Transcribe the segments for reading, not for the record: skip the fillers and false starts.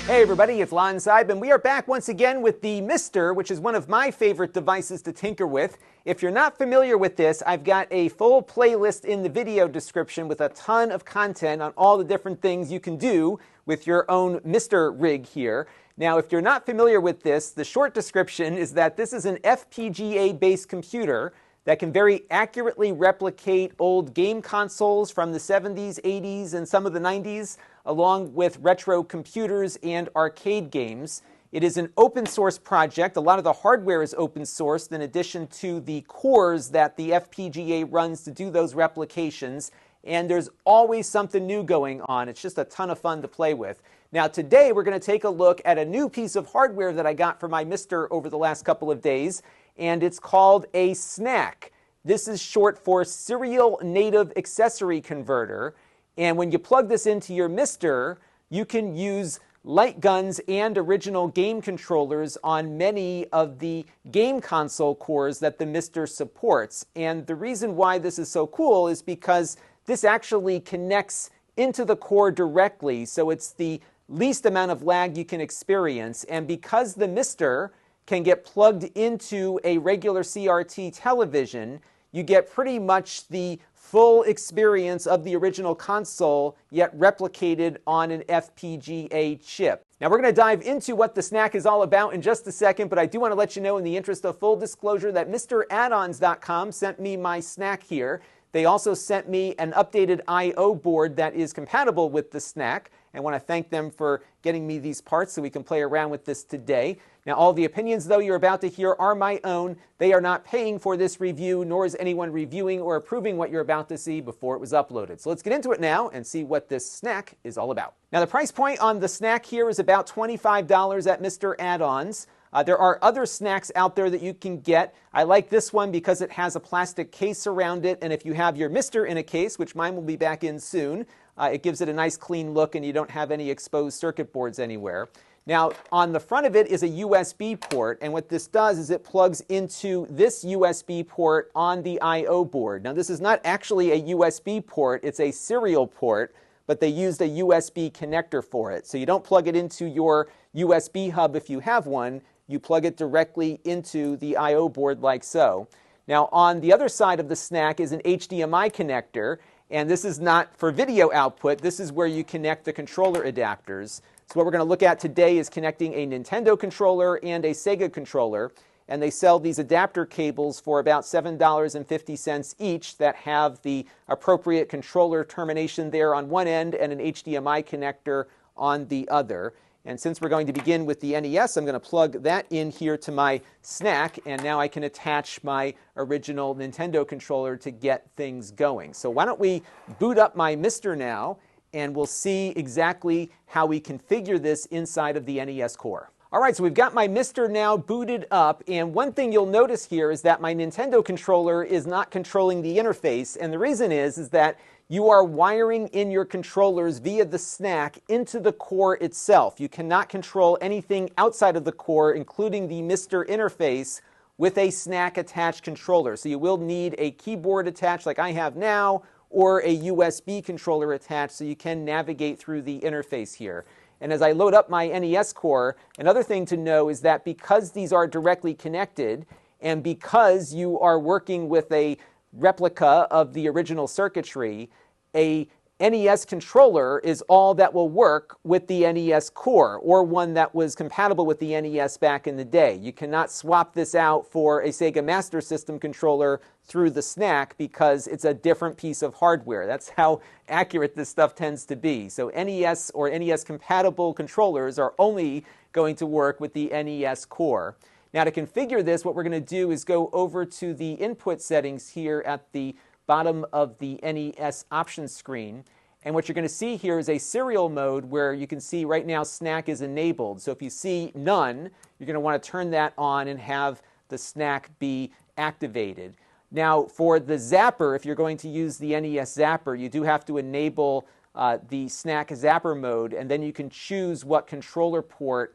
Hey everybody, it's Lon.TV, and we are back once again with the MiSTer, which is one of my favorite devices to tinker with. If you're not familiar with this, I've got a full playlist in the video description with a ton of content on all the different things you can do with your own MiSTer rig here. Now, if you're not familiar with this, the short description is that this is an FPGA-based computer that can very accurately replicate old game consoles from the 70s, 80s, and some of the 90s, along with retro computers and arcade games. It is an open source project. A lot of the hardware is open sourced in addition to the cores that the FPGA runs to do those replications. And there's always something new going on. It's just a ton of fun to play with. Now today we're going to take a look at a new piece of hardware that I got for my MiSTer over the last couple of days, and it's called a SNAC. This is short for Serial Native Accessory Converter. And when you plug this into your MiSTer, you can use Lightguns and original game controllers on many of the game console cores that the MiSTer supports. And the reason why this is so cool is because this actually connects into the core directly, so it's the least amount of lag you can experience. And because the MiSTer can get plugged into a regular CRT television, you get pretty much the full experience of the original console, yet replicated on an FPGA chip. Now we're going to dive into what the SNAC is all about in just a second, but I do want to let you know, in the interest of full disclosure, that MiSTeraddons.com sent me my SNAC here. They also sent me an updated I/O board that is compatible with the SNAC. I want to thank them for getting me these parts so we can play around with this today. Now, all the opinions, though, you're about to hear are my own. They are not paying for this review, nor is anyone reviewing or approving what you're about to see before it was uploaded. So let's get into it now and see what this SNAC is all about. Now, the price point on the SNAC here is about $25 at MiSTer Add-ons. There are other SNACs out there that you can get. I like this one because it has a plastic case around it, and if you have your MiSTer in a case, which mine will be back in soon, it gives it a nice clean look and you don't have any exposed circuit boards anywhere. Now, on the front of it is a USB port, and what this does is it plugs into this USB port on the I/O board. Now, this is not actually a USB port, it's a serial port, but they used a USB connector for it. So you don't plug it into your USB hub if you have one, you plug it directly into the I/O board like so. Now, on the other side of the SNAC is an HDMI connector, and this is not for video output, this is where you connect the controller adapters. So what we're going to look at today is connecting a Nintendo controller and a Sega controller, and they sell these adapter cables for about $7.50 each that have the appropriate controller termination there on one end and an HDMI connector on the other. And since we're going to begin with the NES, I'm going to plug that in here to my SNAC, and now I can attach my original Nintendo controller to get things going. So why don't we boot up my MiSTer now, and we'll see exactly how we configure this inside of the NES core. All right, so we've got my MiSTer now booted up, and one thing you'll notice here is that my Nintendo controller is not controlling the interface, and the reason is that you are wiring in your controllers via the SNAC into the core itself. You cannot control anything outside of the core, including the MiSTer interface, with a SNAC attached controller. So you will need a keyboard attached like I have now, or a USB controller attached so you can navigate through the interface here. And as I load up my NES core, another thing to know is that because these are directly connected, and because you are working with a replica of the original circuitry, a NES controller is all that will work with the NES core, or one that was compatible with the NES back in the day. You cannot swap this out for a Sega Master System controller through the SNAC because it's a different piece of hardware. That's how accurate this stuff tends to be. So NES or NES compatible controllers are only going to work with the NES core. Now, to configure this, what we're going to do is go over to the input settings here at the bottom of the NES options screen. And what you're going to see here is a serial mode where you can see right now SNAC is enabled. So if you see none, you're going to want to turn that on and have the SNAC be activated. Now, for the Zapper, if you're going to use the NES Zapper, you do have to enable the SNAC Zapper mode, and then you can choose what controller port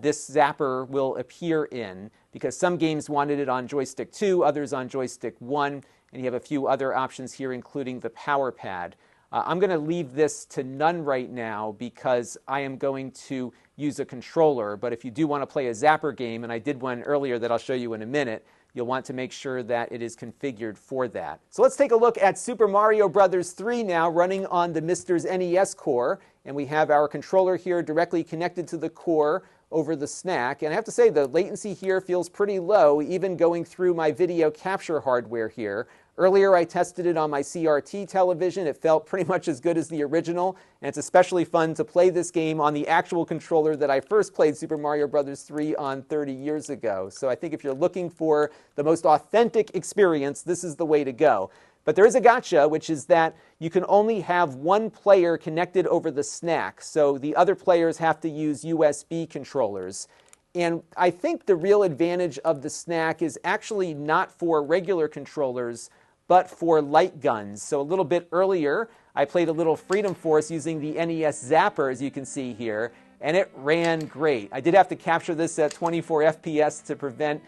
this Zapper will appear in, because some games wanted it on joystick 2, others on joystick 1, and you have a few other options here, including the power pad. I'm going to leave this to none right now because I am going to use a controller. But if you do want to play a Zapper game, and I did one earlier that I'll show you in a minute, you'll want to make sure that it is configured for that. So let's take a look at Super Mario Bros. 3 now, running on the MiSTer's NES core. And we have our controller here directly connected to the core over the SNAC. And I have to say, the latency here feels pretty low, even going through my video capture hardware here. Earlier, I tested it on my CRT television. It felt pretty much as good as the original, and it's especially fun to play this game on the actual controller that I first played Super Mario Bros. 3 on 30 years ago. So I think if you're looking for the most authentic experience, this is the way to go. But there is a gotcha, which is that you can only have one player connected over the SNAC, so the other players have to use USB controllers. And I think the real advantage of the SNAC is actually not for regular controllers, but for Lightguns. So a little bit earlier, I played a little Freedom Force using the NES Zapper, as you can see here, and it ran great. I did have to capture this at 24 FPS to prevent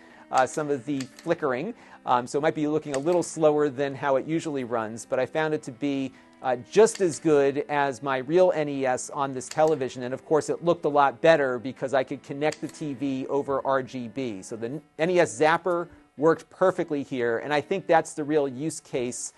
some of the flickering, so it might be looking a little slower than how it usually runs, but I found it to be just as good as my real NES on this television, and of course it looked a lot better because I could connect the TV over RGB. So the NES Zapper worked perfectly here, and I think that's the real use case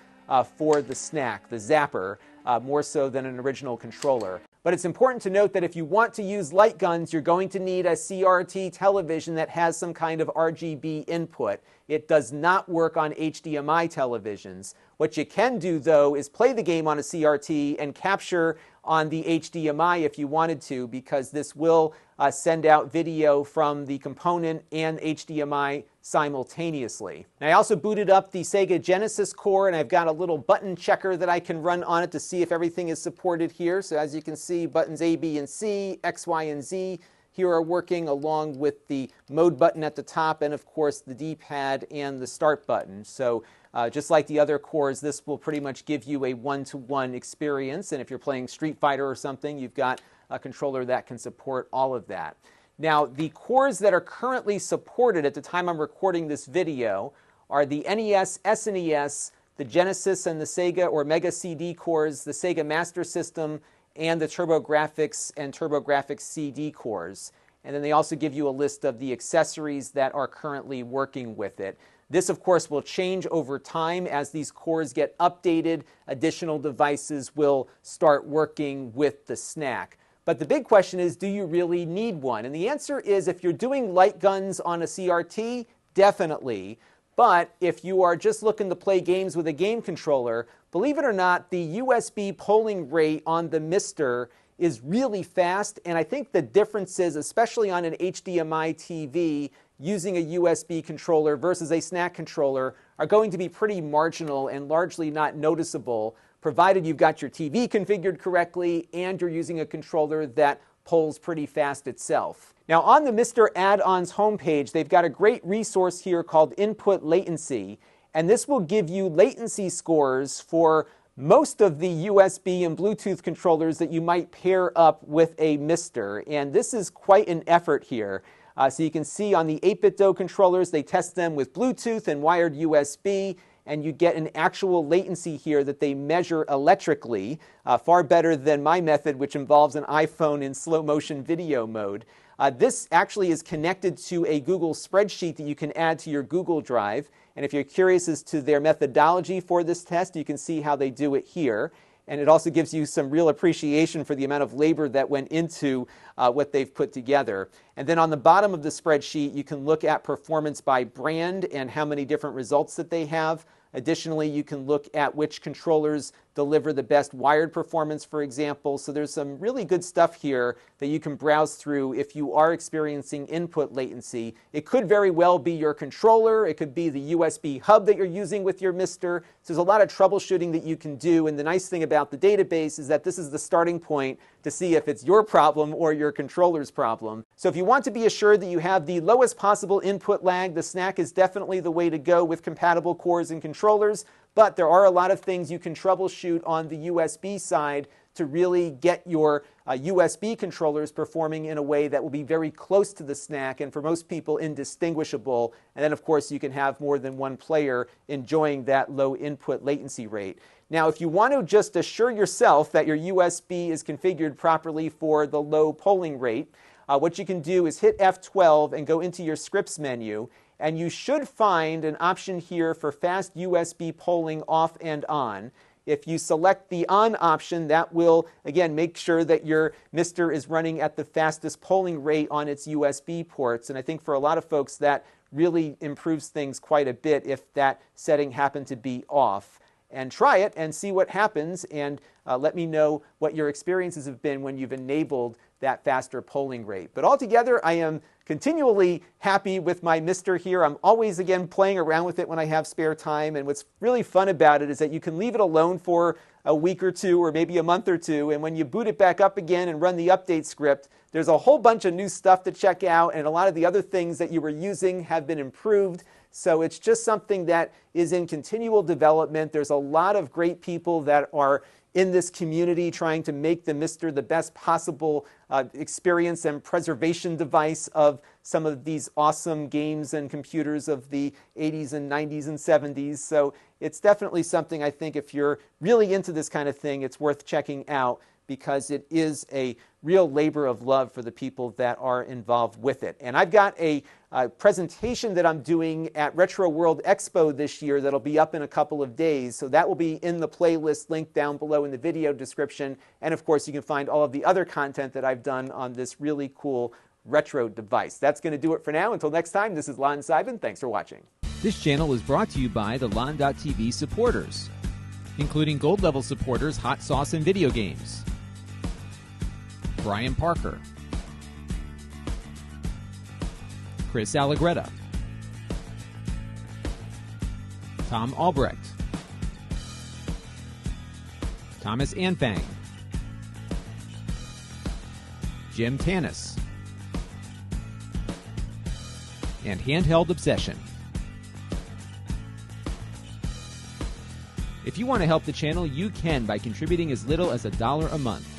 for the SNAC, the Zapper, more so than an original controller. But it's important to note that if you want to use Lightguns, you're going to need a CRT television that has some kind of RGB input. It does not work on HDMI televisions. What you can do, though, is play the game on a CRT and capture on the HDMI if you wanted to, because this will send out video from the component and HDMI simultaneously. Now, I also booted up the Sega Genesis core, and I've got a little button checker that I can run on it to see if everything is supported here. So as you can see, buttons A, B, and C, X, Y, and Z here are working, along with the mode button at the top and, of course, the D-pad and the start button. So just like the other cores, this will pretty much give you a one-to-one experience. And if you're playing Street Fighter or something, you've got a controller that can support all of that. Now, the cores that are currently supported at the time I'm recording this video are the NES, SNES, the Genesis and the Sega or Mega CD cores, the Sega Master System, and the TurboGrafx and TurboGrafx CD cores. And then they also give you a list of the accessories that are currently working with it. This, of course, will change over time as these cores get updated. Additional devices will start working with the SNAC. But the big question is, do you really need one? And the answer is, if you're doing Lightguns on a CRT, definitely. But if you are just looking to play games with a game controller, believe it or not, the USB polling rate on the MiSTer is really fast. And I think the difference is, especially on an HDMI TV, using a USB controller versus a SNAC controller are going to be pretty marginal and largely not noticeable, provided you've got your TV configured correctly and you're using a controller that polls pretty fast itself. Now, on the MiSTer add-ons homepage, they've got a great resource here called Input Latency, and this will give you latency scores for most of the USB and Bluetooth controllers that you might pair up with a MiSTer, and this is quite an effort here. So you can see on the 8-bit-DOE controllers, they test them with Bluetooth and wired USB, and you get an actual latency here that they measure electrically, far better than my method, which involves an iPhone in slow motion video mode. This actually is connected to a Google spreadsheet that you can add to your Google Drive. And if you're curious as to their methodology for this test, you can see how they do it here. And it also gives you some real appreciation for the amount of labor that went into what they've put together. And then on the bottom of the spreadsheet, you can look at performance by brand and how many different results that they have. Additionally, you can look at which controllers deliver the best wired performance, for example. So there's some really good stuff here that you can browse through if you are experiencing input latency. It could very well be your controller. It could be the USB hub that you're using with your MiSTer. So there's a lot of troubleshooting that you can do. And the nice thing about the database is that this is the starting point to see if it's your problem or your controller's problem. So if you want to be assured that you have the lowest possible input lag, the SNAC is definitely the way to go with compatible cores and controllers. But there are a lot of things you can troubleshoot on the USB side to really get your USB controllers performing in a way that will be very close to the SNAC and for most people indistinguishable. And then, of course, you can have more than one player enjoying that low input latency rate. Now, if you want to just assure yourself that your USB is configured properly for the low polling rate, what you can do is hit F12 and go into your scripts menu, and you should find an option here for fast USB polling off and on. If you select the on option, that will, again, make sure that your MiSTer is running at the fastest polling rate on its USB ports. And I think for a lot of folks, that really improves things quite a bit if that setting happened to be off. And try it and see what happens, and let me know what your experiences have been when you've enabled that faster polling rate. But altogether, I am continually happy with my MiSTer here. I'm always, again, playing around with it when I have spare time, and what's really fun about it is that you can leave it alone for a week or two or maybe a month or two, and when you boot it back up again and run the update script, there's a whole bunch of new stuff to check out, and a lot of the other things that you were using have been improved. So it's just something that is in continual development. There's a lot of great people that are in this community trying to make the MiSTer the best possible experience and preservation device of some of these awesome games and computers of the 80s and 90s and 70s. So it's definitely something I think if you're really into this kind of thing, it's worth checking out, because it is a real labor of love for the people that are involved with it. And I've got a presentation that I'm doing at Retro World Expo this year that'll be up in a couple of days. So that will be in the playlist link down below in the video description. And of course, you can find all of the other content that I've done on this really cool retro device. That's going to do it for now. Until next time, this is Lon.TV. Thanks for watching. This channel is brought to you by the Lon.TV supporters, including gold level supporters Hot Sauce and Video Games, Brian Parker, Chris Allegretta, Tom Albrecht, Thomas Anfang, Jim Tanis, and Handheld Obsession. If you want to help the channel, you can by contributing as little as $1 a month.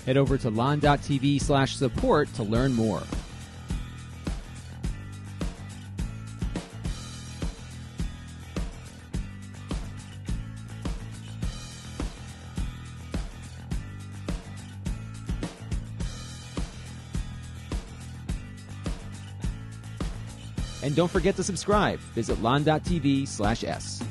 Head over to Lon.TV/support to learn more. And don't forget to subscribe. Visit Lon.TV/s.